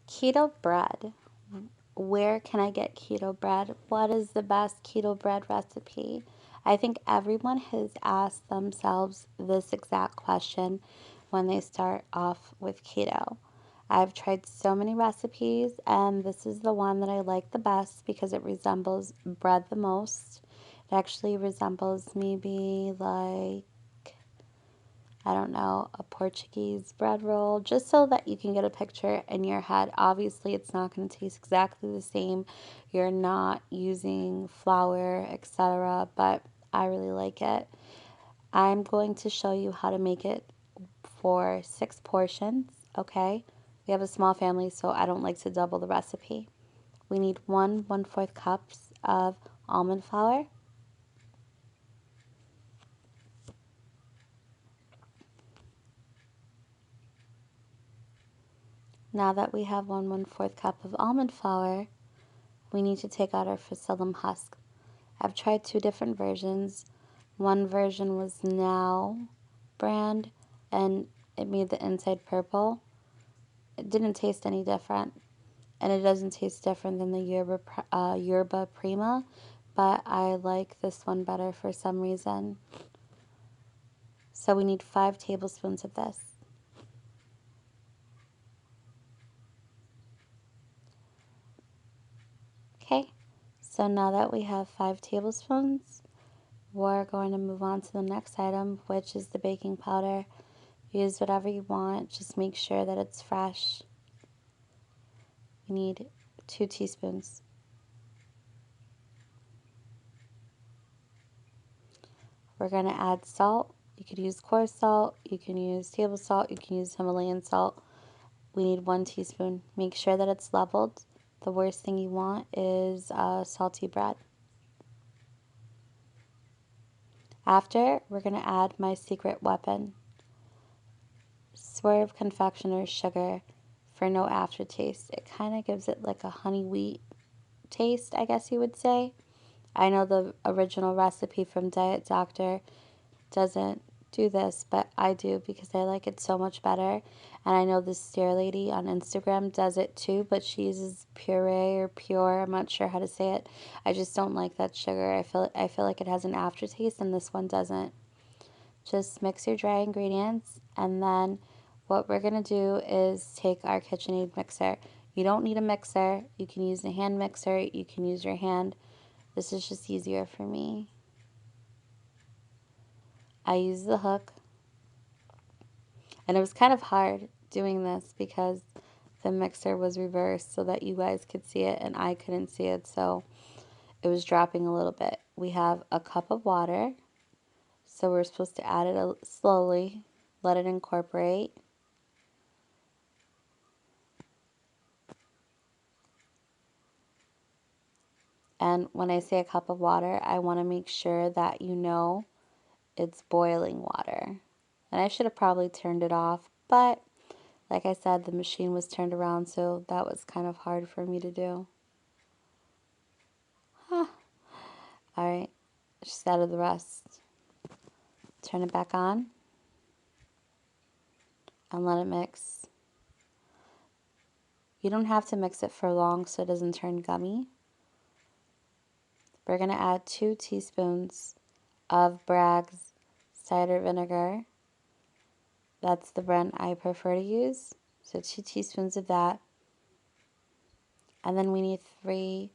Keto bread. Where can I get keto bread? What is the best keto bread recipe? I think everyone has asked themselves this exact question when they start off with keto. I've tried so many recipes, and this is the one that I like the best because it resembles bread the most. It actually resembles maybe like, I don't know, a Portuguese bread roll, just so that you can get a picture in your head. Obviously, it's not going to taste exactly the same. You're not using flour, etc., but I really like it. I'm going to show you how to make it for 6 portions, okay? We have a small family, so I don't like to double the recipe. We need 1/4 cups of almond flour. Now that we have 1/4 cup of almond flour, we need to take out our psyllium husk. I've tried 2 different versions. One version was Now brand, and it made the inside purple. It didn't taste any different, and it doesn't taste different than the Yerba Prima, but I like this one better for some reason. So we need 5 tablespoons of this. Okay, so now that we have 5 tablespoons, we're going to move on to the next item, which is the baking powder. Use whatever you want, just make sure that it's fresh. You need 2 teaspoons. We're going to add salt. You could use coarse salt, you can use table salt, you can use Himalayan salt. We need 1 teaspoon. Make sure that it's leveled. The worst thing you want is salty bread. After, we're going to add my secret weapon, Swerve Confectioner's sugar for no aftertaste. It kind of gives it like a honey wheat taste, I guess you would say. I know the original recipe from Diet Doctor doesn't do this, but I do because I like it so much better. And I know this Stair Lady on Instagram does it too, but she uses puree or pure. I'm not sure how to say it. I just don't like that sugar. I feel like it has an aftertaste, and this one doesn't. Just mix your dry ingredients, and then what we're gonna do is take our KitchenAid mixer. You don't need a mixer. You can use a hand mixer. You can use your hand. This is just easier for me. I use the hook, and it was kind of hard doing this because the mixer was reversed so that you guys could see it and I couldn't see it, so it was dropping a little bit. We have a cup of water, so we're supposed to add it slowly, let it incorporate. And when I say a cup of water, I want to make sure that you know it's boiling water. And I should have probably turned it off, but like I said, the machine was turned around, so that was kind of hard for me to do. Huh. All right, just added the rest. Turn it back on and let it mix. You don't have to mix it for long so it doesn't turn gummy. We're going to add 2 teaspoons of Bragg's cider vinegar. That's the brand I prefer to use. So 2 teaspoons of that. And then we need 3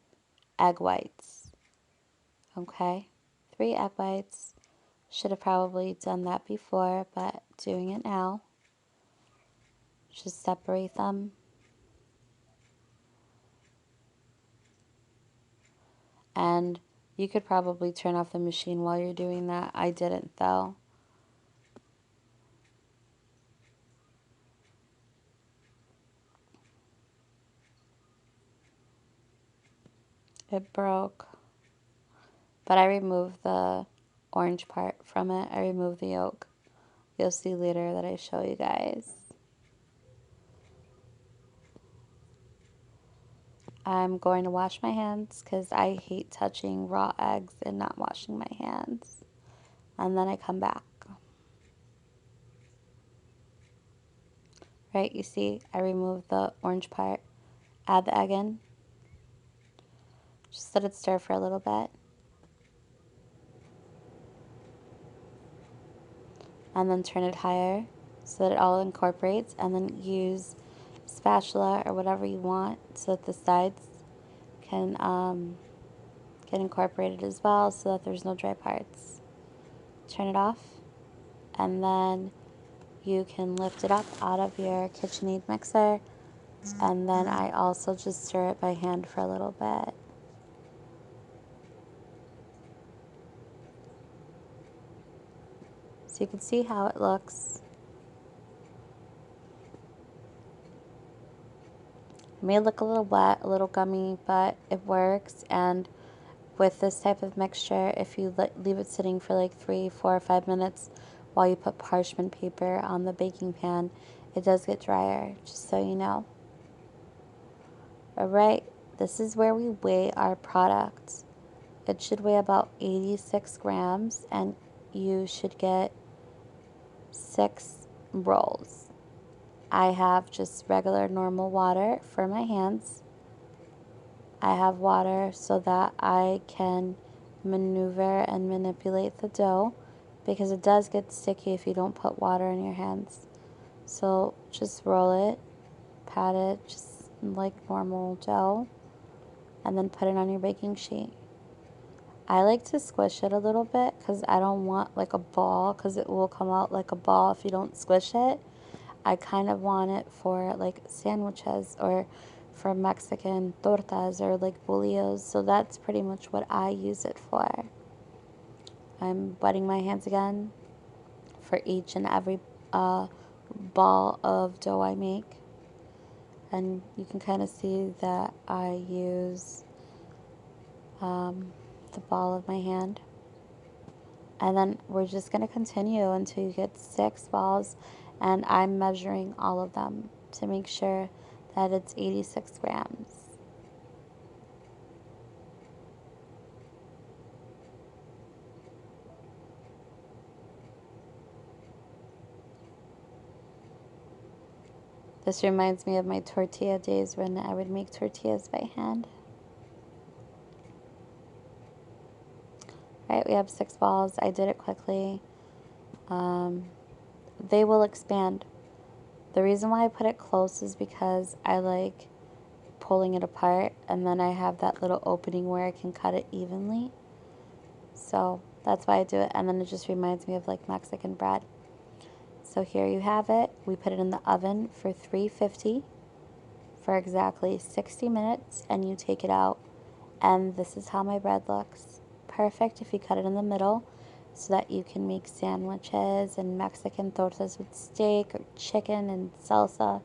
egg whites. Okay? 3 egg whites. Should have probably done that before, but doing it now. Just separate them. And you could probably turn off the machine while you're doing that. I didn't though. It broke. But I removed the orange part from it. I removed the yolk. You'll see later that I show you guys. I'm going to wash my hands because I hate touching raw eggs and not washing my hands. And then I come back. Right, you see, I removed the orange part. Add the egg in. Just let it stir for a little bit. And then turn it higher so that it all incorporates, and then use spatula or whatever you want so that the sides can get incorporated as well so that there's no dry parts. Turn it off, and then you can lift it up out of your KitchenAid mixer, and then I also just stir it by hand for a little bit. So you can see how it looks. It may look a little wet, a little gummy, but it works. And with this type of mixture, if you leave it sitting for like 3, 4, or 5 minutes while you put parchment paper on the baking pan, it does get drier, just so you know. Alright, this is where we weigh our product. It should weigh about 86 grams, and you should get 6 rolls. I have just regular normal water for my hands. I have water so that I can maneuver and manipulate the dough, because it does get sticky if you don't put water in your hands. So just roll it, pat it just like normal dough, and then put it on your baking sheet. I like to squish it a little bit because I don't want like a ball, because it will come out like a ball if you don't squish it. I kind of want it for like sandwiches or for Mexican tortas or like bolillos. So that's pretty much what I use it for. I'm wetting my hands again for each and every ball of dough I make. And you can kind of see that I use the ball of my hand. And then we're just going to continue until you get 6 balls. And I'm measuring all of them to make sure that it's 86 grams. This reminds me of my tortilla days when I would make tortillas by hand. Right, we have 6 balls. I did it quickly. They will expand. The reason why I put it close is because I like pulling it apart, and then I have that little opening where I can cut it evenly. So that's why I do it, and then it just reminds me of like Mexican bread. So here you have it. We put it in the oven for 350 for exactly 60 minutes, and you take it out, and this is how my bread looks. Perfect if you cut it in the middle so that you can make sandwiches and Mexican tortas with steak or chicken and salsa.